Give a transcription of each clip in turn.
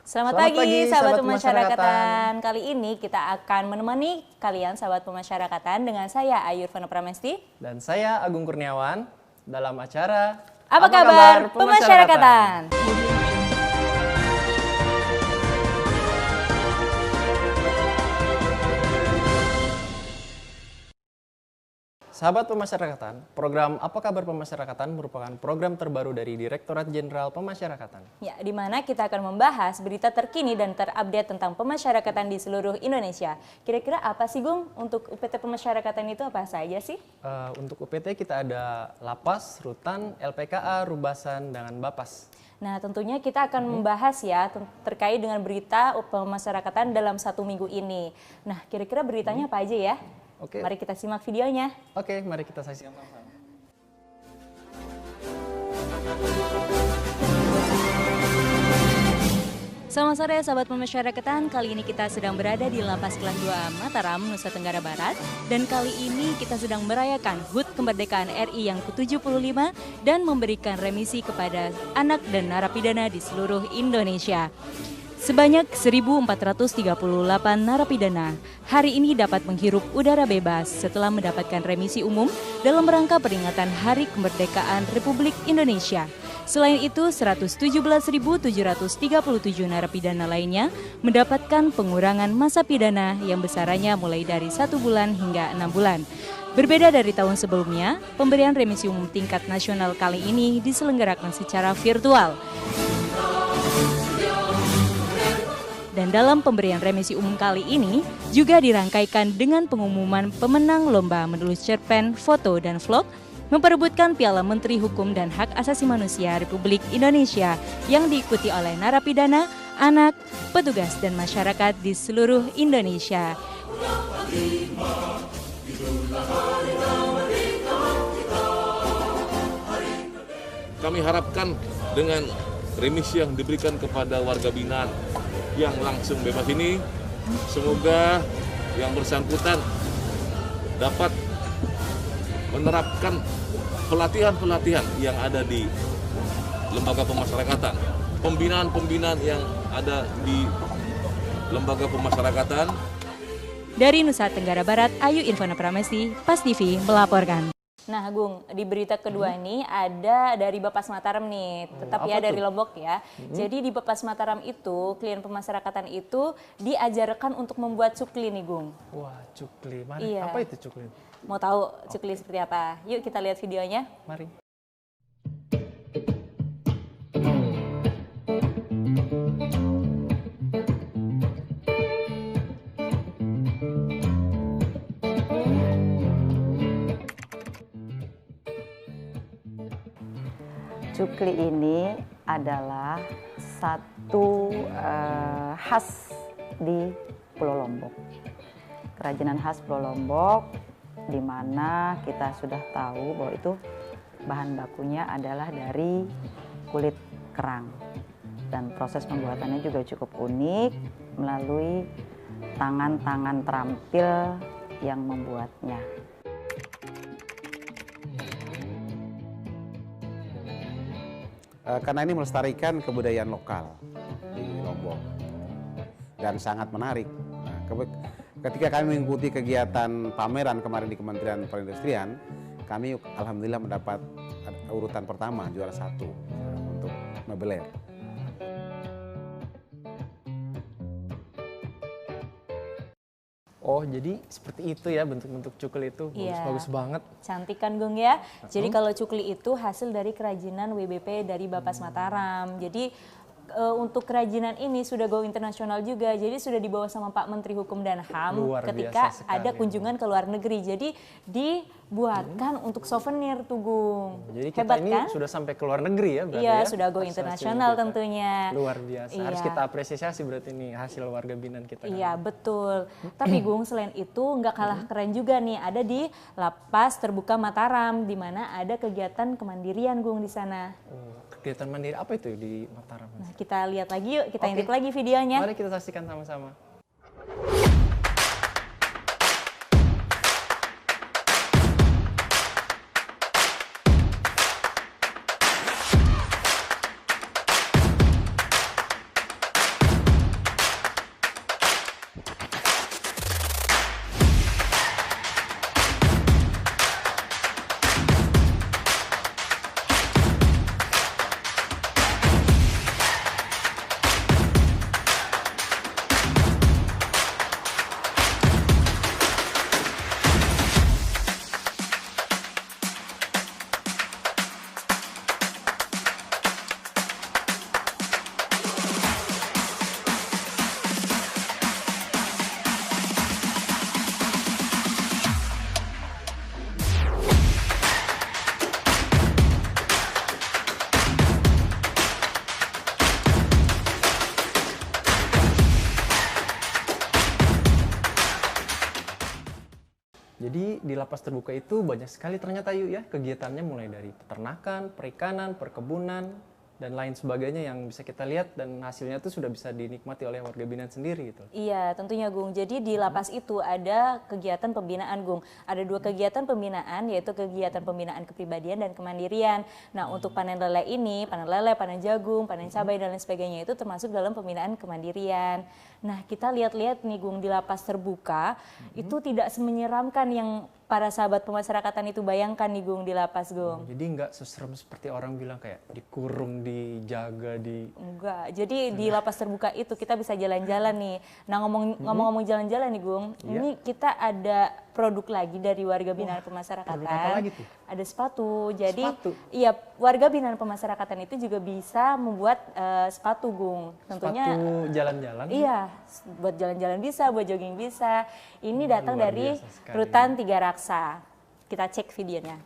Selamat pagi sahabat pemasyarakatan. Kali ini kita akan menemani kalian sahabat pemasyarakatan dengan saya Ayurvana Pramesti dan saya Agung Kurniawan dalam acara Apa kabar pemasyarakatan? Sahabat pemasyarakatan, program Apa Kabar Pemasyarakatan merupakan program terbaru dari Direktorat Jenderal Pemasyarakatan. Ya, di mana kita akan membahas berita terkini dan terupdate tentang pemasyarakatan di seluruh Indonesia. Kira-kira apa sih, Gung, untuk UPT pemasyarakatan itu apa saja sih? Untuk UPT kita ada Lapas, Rutan, LPKA, Rubasan, dan Bapas. Nah, tentunya kita akan membahas ya terkait dengan berita pemasyarakatan dalam 1 minggu ini. Nah, kira-kira beritanya apa aja ya? Oke. Mari kita simak videonya. Oke, mari kita saksikan sama-sama. Selamat sore sahabat pemasyarakatan, kali ini kita sedang berada di Lapas Kelas 2 Mataram, Nusa Tenggara Barat. Dan kali ini kita sedang merayakan HUT Kemerdekaan RI yang ke-75 dan memberikan remisi kepada anak dan narapidana di seluruh Indonesia. Sebanyak 1.438 narapidana hari ini dapat menghirup udara bebas setelah mendapatkan remisi umum dalam rangka peringatan Hari Kemerdekaan Republik Indonesia. Selain itu, 117.737 narapidana lainnya mendapatkan pengurangan masa pidana yang besarannya mulai dari 1 bulan hingga 6 bulan. Berbeda dari tahun sebelumnya, pemberian remisi umum tingkat nasional kali ini diselenggarakan secara virtual. Dan dalam pemberian remisi umum kali ini juga dirangkaikan dengan pengumuman pemenang lomba menulis cerpen, foto, dan vlog memperebutkan Piala Menteri Hukum dan Hak Asasi Manusia Republik Indonesia yang diikuti oleh narapidana, anak, petugas, dan masyarakat di seluruh Indonesia. Kami harapkan dengan remisi yang diberikan kepada warga binaan yang langsung bebas ini, semoga yang bersangkutan dapat menerapkan pelatihan-pelatihan yang ada di lembaga pemasyarakatan, pembinaan-pembinaan yang ada di lembaga pemasyarakatan. Dari Nusa Tenggara Barat, Ayu Irvana Pramesti, PAS TV melaporkan. Nah, Gung, di berita kedua ini ada dari Bapas Mataram nih, tetap ya dari Lombok ya. Jadi di Bapas Mataram itu, klien pemasyarakatan itu diajarkan untuk membuat cukli nih, Gung. Wah, cukli. Mari. Iya. Apa itu cukli? Mau tahu cukli seperti apa? Yuk kita lihat videonya. Mari. Cukli ini adalah satu khas di Pulau Lombok. Kerajinan khas Pulau Lombok, di mana kita sudah tahu bahwa itu bahan bakunya adalah dari kulit kerang. Dan proses pembuatannya juga cukup unik melalui tangan-tangan terampil yang membuatnya. Karena ini melestarikan kebudayaan lokal di Lombok dan sangat menarik. Nah, ketika kami mengikuti kegiatan pameran kemarin di Kementerian Perindustrian, kami alhamdulillah mendapat urutan pertama, juara 1 untuk mebeler. Oh, jadi seperti itu ya bentuk-bentuk cukli itu. Bagus-bagus banget. Cantik kan, Gung ya? Jadi kalau cukli itu hasil dari kerajinan WBP dari Bapas Mataram. Jadi untuk kerajinan ini sudah go internasional juga. Jadi sudah dibawa sama Pak Menteri Hukum dan HAM ketika ada kunjungan ke luar negeri. Jadi dibuatkan untuk souvenir tuh, Gung. Jadi kita hebat ini kan? sudah sampai ke luar negeri ya berarti Iya, ya? sudah go Prestasi internasional kita. tentunya. Luar biasa. Iya. Harus kita apresiasi berarti ini hasil warga binaan kita. Iya, betul. Tapi Gung, selain itu nggak kalah keren juga nih. Ada di Lapas Terbuka Mataram, di mana ada kegiatan kemandirian, Gung, di sana. Oh, kegiatan mandiri apa itu di Mataram? Nah, kita lihat lagi yuk, kita Oke. intip lagi videonya. Mari kita saksikan sama-sama. Jadi di lapas terbuka itu banyak sekali ternyata yuk ya kegiatannya, mulai dari peternakan, perikanan, perkebunan, dan lain sebagainya yang bisa kita lihat dan hasilnya itu sudah bisa dinikmati oleh warga binaan sendiri gitu. Iya, tentunya Gung. Jadi di lapas itu ada kegiatan pembinaan Gung. Ada 2 kegiatan pembinaan, yaitu kegiatan pembinaan kepribadian dan kemandirian. Nah, untuk panen lele ini, panen lele, panen jagung, panen cabai dan lain sebagainya itu termasuk dalam pembinaan kemandirian. Nah, kita lihat-lihat nih Gung, di lapas terbuka itu tidak semenyeramkan yang para sahabat pemasyarakatan itu bayangkan nih Gung di lapas Gung. Jadi nggak seserem seperti orang bilang kayak dikurung, dijaga, Enggak, jadi di lapas terbuka itu kita bisa jalan-jalan nih. Nah, ngomong-ngomong jalan-jalan nih Gung, ini kita ada produk lagi dari warga binaan pemasyarakatan. produk apa lagi tuh? Ada sepatu. Jadi Sepatu? iya, warga binaan pemasyarakatan itu juga bisa membuat sepatu Gung. Tentunya Sepatu jalan-jalan. iya, buat jalan-jalan bisa, buat jogging bisa. Ini datang luar dari biasa sekali. Rutan Tiga Raksa. Kita cek videonya.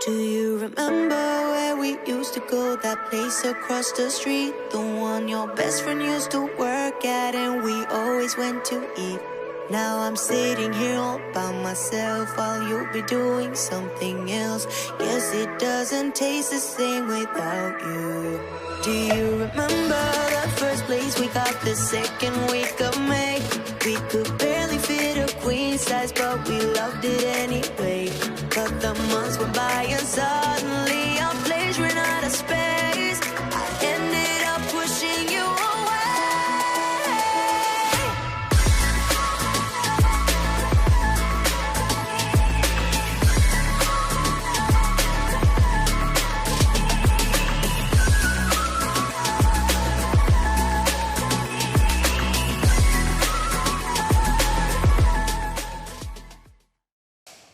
Do you remember where we used to go? That place across the street, the one your best friend used to work at, and we always went to eat. Now I'm sitting here all by myself while you'll be doing something else. Guess it doesn't taste the same without you. Do you remember the first place we got the second week of May? We could barely fit a queen size, but we loved it anyway. But the months went by and suddenly our place ran out of space. I ended up pushing you away.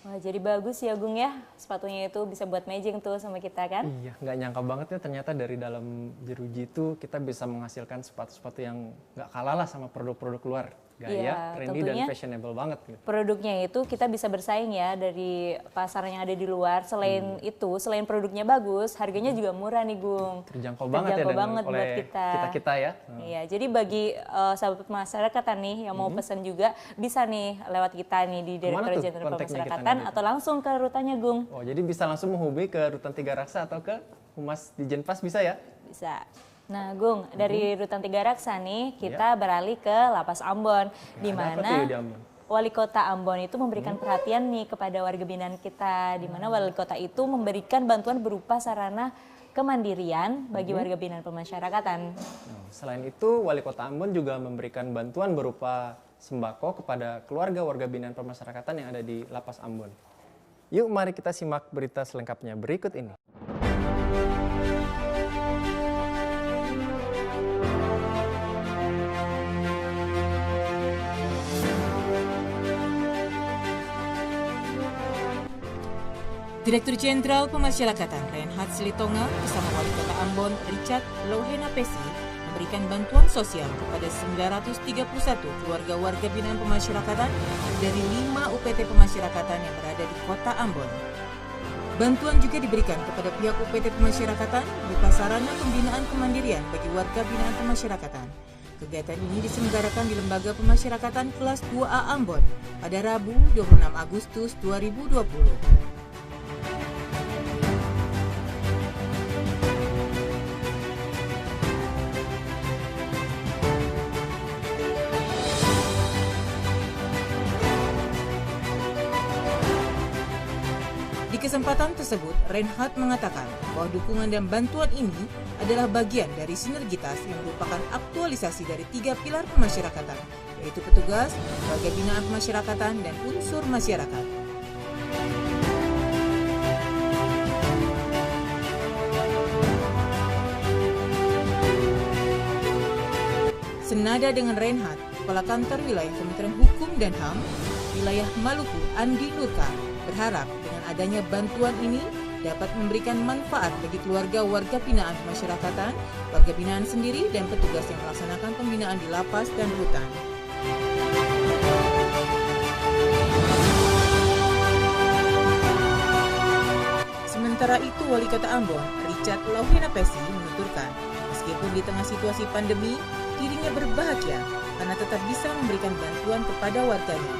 Wah, jadi bagus ya Gung ya, sepatunya itu bisa buat matching tuh sama kita kan. Iya, nggak nyangka banget ya ternyata dari dalam jeruji itu kita bisa menghasilkan sepatu-sepatu yang nggak kalah lah sama produk-produk luar. Gaya, Iya, trendy, dan tentunya fashionable banget gitu. Produknya itu kita bisa bersaing ya dari pasar yang ada di luar. Selain itu, selain produknya bagus, harganya juga murah nih Gung. Terjangkau banget ya dan banget oleh buat kita ya. Iya, jadi bagi sahabat masyarakat nih yang mau pesan juga bisa nih lewat kita nih di Kemana Direktorat tuh Jenderal kontaknya kita Pemasyarakatan nanti? atau langsung ke rutannya Gung. Oh, jadi bisa langsung menghubungi ke Rutan Tiga Raksa atau ke Humas di Jenpas bisa ya? Bisa. Nah, Gung, dari Rutan Tiga Raksa nih kita beralih ke Lapas Ambon, di ada apa tuh mana di Ambon? Wali Kota Ambon itu memberikan perhatian nih kepada warga binaan kita, di mana Wali Kota itu memberikan bantuan berupa sarana kemandirian bagi warga binaan pemasyarakatan. Nah, selain itu, Wali Kota Ambon juga memberikan bantuan berupa sembako kepada keluarga warga binaan pemasyarakatan yang ada di Lapas Ambon. Yuk, mari kita simak berita selengkapnya berikut ini. Direktur Jenderal Pemasyarakatan Reinhard Silitonga bersama Wali Kota Ambon Richard Louhenapesi memberikan bantuan sosial kepada 931 keluarga warga binaan pemasyarakatan dari 5 UPT pemasyarakatan yang berada di Kota Ambon. Bantuan juga diberikan kepada pihak UPT pemasyarakatan berupa sarana pembinaan kemandirian bagi warga binaan pemasyarakatan. Kegiatan ini diselenggarakan di Lembaga Pemasyarakatan Kelas 2A Ambon pada Rabu 26 Agustus 2020. Di kesempatan tersebut, Reinhard mengatakan bahwa dukungan dan bantuan ini adalah bagian dari sinergitas yang merupakan aktualisasi dari 3 pilar pemasyarakatan, yaitu petugas, warga binaan pemasyarakatan, dan unsur masyarakat. Senada dengan Reinhard, Kepala Kantor Wilayah Kementerian Hukum dan HAM, Wilayah Maluku, Andi Nurka, berharap dengan adanya bantuan ini dapat memberikan manfaat bagi keluarga warga binaan pemasyarakatan, warga binaan sendiri, dan petugas yang melaksanakan pembinaan di lapas dan rutan. Sementara itu, Wali Kota Ambon, Richard Louhenapesi, menuturkan, meskipun di tengah situasi pandemi, dirinya berbahagia karena tetap bisa memberikan bantuan kepada warganya.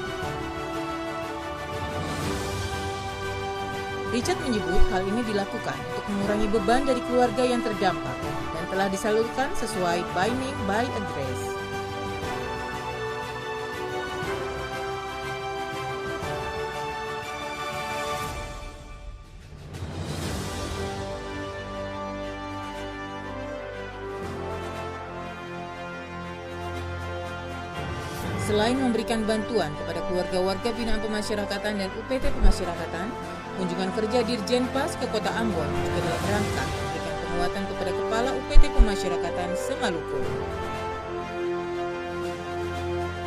Richard menyebut hal ini dilakukan untuk mengurangi beban dari keluarga yang terdampak dan telah disalurkan sesuai by name by address. Selain memberikan bantuan kepada keluarga warga binaan pemasyarakatan dan UPT pemasyarakatan, kunjungan kerja Dirjen Pas ke Kota Ambon juga dalam rangka memberikan penguatan kepada Kepala UPT Pemasyarakatan Semaluku.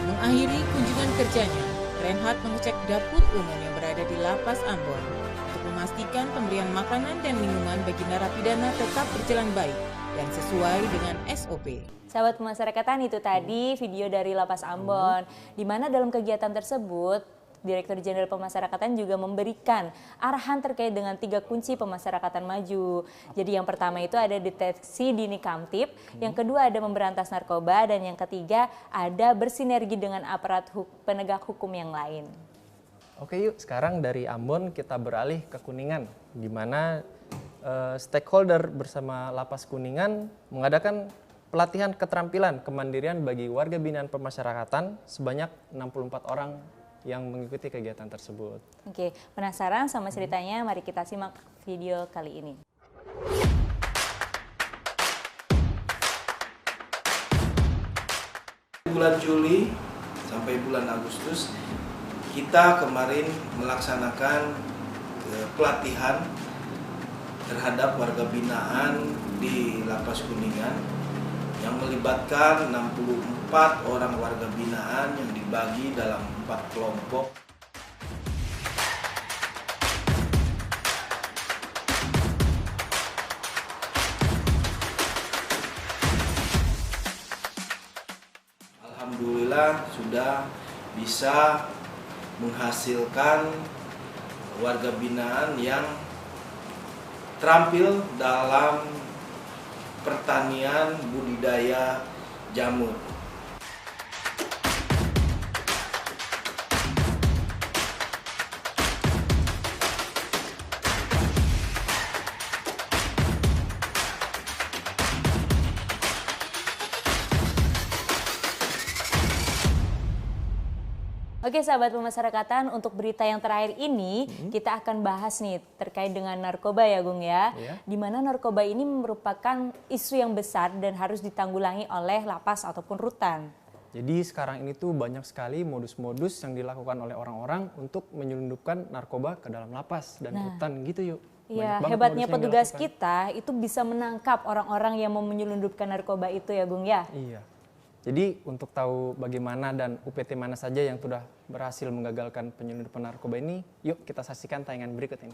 Mengakhiri kunjungan kerjanya, Reinhard mengecek dapur umum yang berada di Lapas Ambon untuk memastikan pemberian makanan dan minuman bagi narapidana tetap berjalan baik dan sesuai dengan SOP. Sahabat pemasyarakatan, itu tadi video dari Lapas Ambon, di mana dalam kegiatan tersebut Direktur Jenderal Pemasyarakatan juga memberikan arahan terkait dengan 3 kunci pemasyarakatan maju. Jadi yang pertama itu ada deteksi dini kamtib, yang kedua ada memberantas narkoba, dan yang ketiga ada bersinergi dengan aparat penegak hukum yang lain. Oke yuk, sekarang dari Ambon kita beralih ke Kuningan, di mana stakeholder bersama Lapas Kuningan mengadakan pelatihan keterampilan kemandirian bagi warga binaan pemasyarakatan sebanyak 64 orang yang mengikuti kegiatan tersebut. Oke, penasaran sama ceritanya? Mari kita simak video kali ini. Bulan Juli sampai bulan Agustus, kita kemarin melaksanakan pelatihan terhadap warga binaan di Lapas Kuningan yang melibatkan 64 orang warga binaan yang dibagi dalam 4 kelompok. Alhamdulillah sudah bisa menghasilkan warga binaan yang terampil dalam pertanian budidaya jamur. Oke sahabat pemasyarakatan, untuk berita yang terakhir ini kita akan bahas nih terkait dengan narkoba ya Gung ya. Di mana narkoba ini merupakan isu yang besar dan harus ditanggulangi oleh lapas ataupun rutan. Jadi sekarang ini tuh banyak sekali modus-modus yang dilakukan oleh orang-orang untuk menyelundupkan narkoba ke dalam lapas dan rutan gitu yuk. Iya, hebatnya petugas kita itu bisa menangkap orang-orang yang mau menyelundupkan narkoba itu ya Gung ya. Iya. Jadi untuk tahu bagaimana dan UPT mana saja yang sudah berhasil menggagalkan penyelundupan narkoba ini, yuk kita saksikan tayangan berikut ini.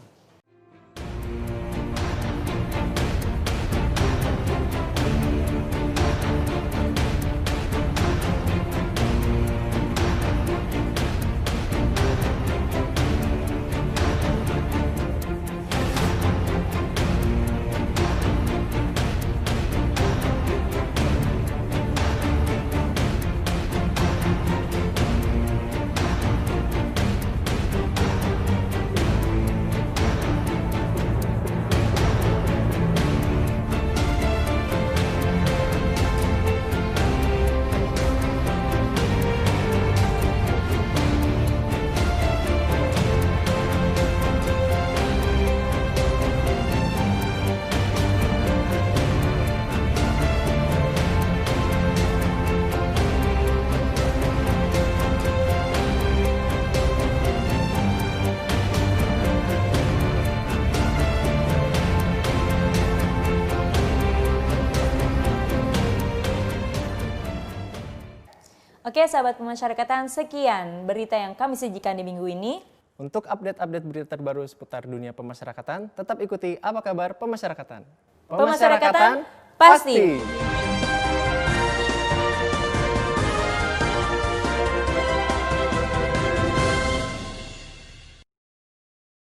Oke sahabat pemasyarakatan, sekian berita yang kami sajikan di minggu ini. Untuk update-update berita terbaru seputar dunia pemasyarakatan, tetap ikuti Apa Kabar Pemasyarakatan. Pemasyarakatan pasti.